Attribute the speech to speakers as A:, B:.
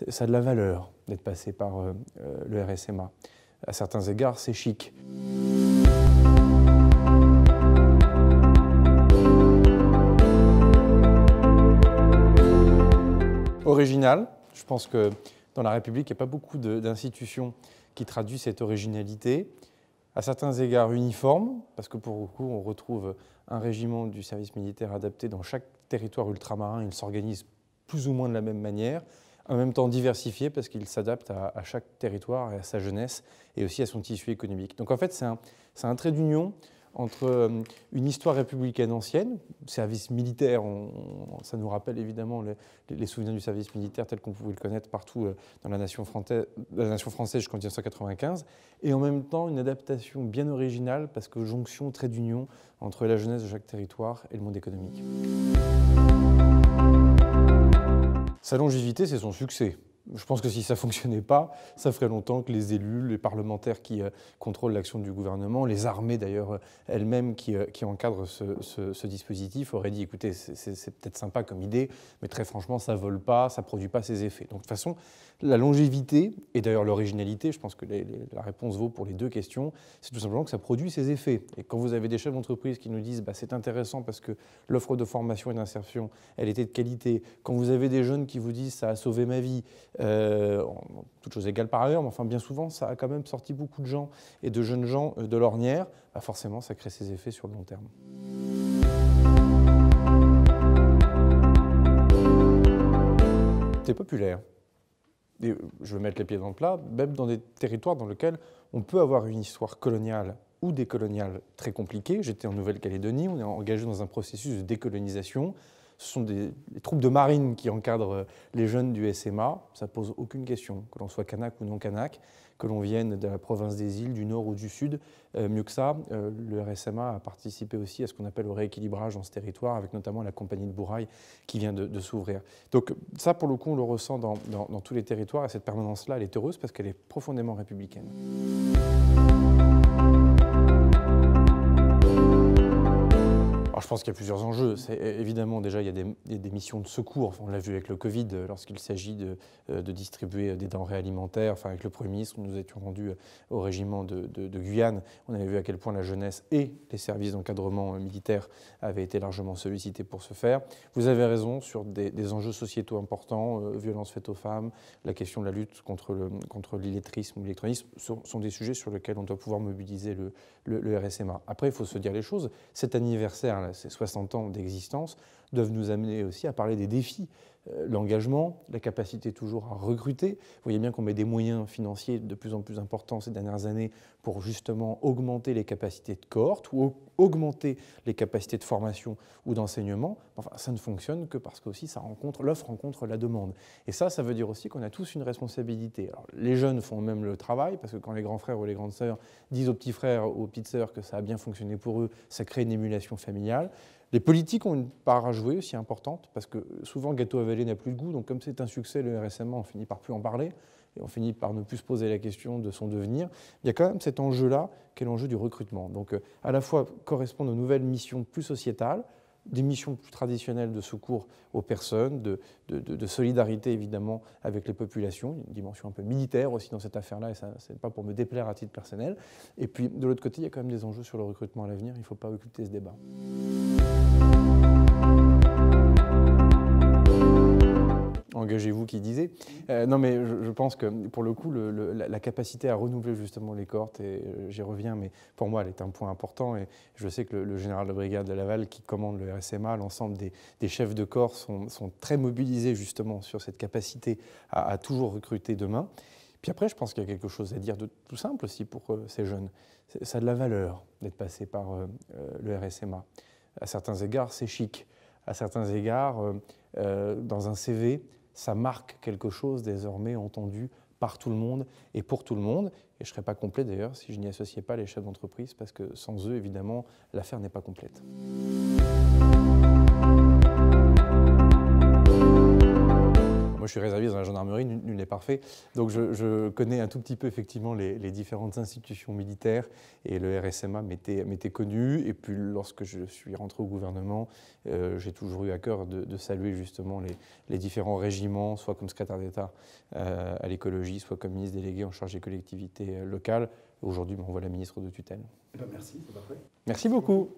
A: Ça a de la valeur d'être passé par le RSMA. À certains égards, c'est chic. Original, je pense que dans la République, il n'y a pas beaucoup d'institutions qui traduisent cette originalité. À certains égards uniforme, parce que pour le coup, on retrouve un régiment du service militaire adapté dans chaque territoire ultramarin. Il s'organise plus ou moins de la même manière, en même temps diversifié, parce qu'il s'adapte à chaque territoire et à sa jeunesse, et aussi à son tissu économique. Donc en fait, c'est un trait d'union entre une histoire républicaine ancienne, le service militaire, ça nous rappelle évidemment les souvenirs du service militaire tel qu'on pouvait le connaître partout dans la nation française jusqu'en 1995, et en même temps une adaptation bien originale, parce que jonction, trait d'union entre la jeunesse de chaque territoire et le monde économique. Sa longévité, c'est son succès. Je pense que si ça ne fonctionnait pas, ça ferait longtemps que les élus, les parlementaires qui contrôlent l'action du gouvernement, les armées d'ailleurs elles-mêmes qui encadrent ce dispositif auraient dit écoutez, c'est peut-être sympa comme idée, mais très franchement, ça ne vole pas, ça ne produit pas ses effets. Donc de toute façon, la longévité et d'ailleurs l'originalité, je pense que la réponse vaut pour les deux questions, c'est tout simplement que ça produit ses effets. Et quand vous avez des chefs d'entreprise qui nous disent c'est intéressant parce que l'offre de formation et d'insertion, elle était de qualité, quand vous avez des jeunes qui vous disent ça a sauvé ma vie, toutes choses égales par ailleurs, mais enfin bien souvent, ça a quand même sorti beaucoup de gens et de jeunes gens de l'ornière, forcément ça crée ses effets sur le long terme. C'est populaire. Et je veux mettre les pieds dans le plat, même dans des territoires dans lesquels on peut avoir une histoire coloniale ou décoloniale très compliquée. J'étais en Nouvelle-Calédonie, on est engagé dans un processus de décolonisation. Ce sont les troupes de marine qui encadrent les jeunes du SMA. Ça ne pose aucune question, que l'on soit kanak ou non kanak, que l'on vienne de la province des îles, du nord ou du sud. Mieux que ça, le RSMA a participé aussi à ce qu'on appelle le rééquilibrage dans ce territoire, avec notamment la compagnie de Bourail qui vient de s'ouvrir. Donc ça, pour le coup, on le ressent dans tous les territoires, et cette permanence-là, elle est heureuse parce qu'elle est profondément républicaine. Alors, je pense qu'il y a plusieurs enjeux. Évidemment, déjà, il y a des missions de secours. On l'a vu avec le Covid, lorsqu'il s'agit de distribuer des denrées alimentaires. Enfin, avec le Premier ministre, nous étions rendus au régiment de Guyane. On avait vu à quel point la jeunesse et les services d'encadrement militaire avaient été largement sollicités pour ce faire. Vous avez raison sur des enjeux sociétaux importants, violences faites aux femmes, la question de la lutte contre l'illettrisme ou l'électronisme, sont des sujets sur lesquels on doit pouvoir mobiliser le RSMA. Après, il faut se dire les choses. Cet anniversaire, ces 60 ans d'existence, doivent nous amener aussi à parler des défis. L'engagement, la capacité toujours à recruter. Vous voyez bien qu'on met des moyens financiers de plus en plus importants ces dernières années pour justement augmenter les capacités de cohorte ou augmenter les capacités de formation ou d'enseignement. Enfin, ça ne fonctionne que parce que l'offre rencontre la demande. Et ça veut dire aussi qu'on a tous une responsabilité. Alors, les jeunes font même le travail, parce que quand les grands frères ou les grandes sœurs disent aux petits frères ou aux petites sœurs que ça a bien fonctionné pour eux, ça crée une émulation familiale. Les politiques ont une part à jouer aussi importante, parce que souvent, gâteau avalé n'a plus de goût. Donc, comme c'est un succès, le RSMA, on finit par plus en parler, et on finit par ne plus se poser la question de son devenir. Il y a quand même cet enjeu-là, qui est l'enjeu du recrutement. Donc, à la fois correspondre aux nouvelles missions plus sociétales, des missions plus traditionnelles de secours aux personnes, de solidarité évidemment avec les populations, une dimension un peu militaire aussi dans cette affaire-là, et ça, c'est pas pour me déplaire à titre personnel. Et puis, de l'autre côté, il y a quand même des enjeux sur le recrutement à l'avenir, il ne faut pas occulter ce débat. Engagez-vous qui disait. Non, mais je pense que pour le coup, la capacité à renouveler justement les cohortes, et j'y reviens, mais pour moi, elle est un point important. Et je sais que le général de brigade de Laval, qui commande le RSMA, l'ensemble des chefs de corps sont très mobilisés justement sur cette capacité à toujours recruter demain. Puis après, je pense qu'il y a quelque chose à dire de tout simple aussi pour ces jeunes. Ça a de la valeur d'être passé par le RSMA. À certains égards, c'est chic. À certains égards, dans un CV, ça marque quelque chose désormais entendu par tout le monde et pour tout le monde. Et je ne serais pas complet d'ailleurs si je n'y associais pas les chefs d'entreprise, parce que sans eux, évidemment, l'affaire n'est pas complète. Moi, je suis réserviste dans la gendarmerie, nul n'est parfait. Donc je connais un tout petit peu effectivement les différentes institutions militaires et le RSMA m'était connu. Et puis lorsque je suis rentré au gouvernement, j'ai toujours eu à cœur de saluer justement les différents régiments, soit comme secrétaire d'État à l'écologie, soit comme ministre délégué en charge des collectivités locales. Aujourd'hui, on voit la ministre de tutelle.
B: Merci, c'est parfait.
A: Merci beaucoup.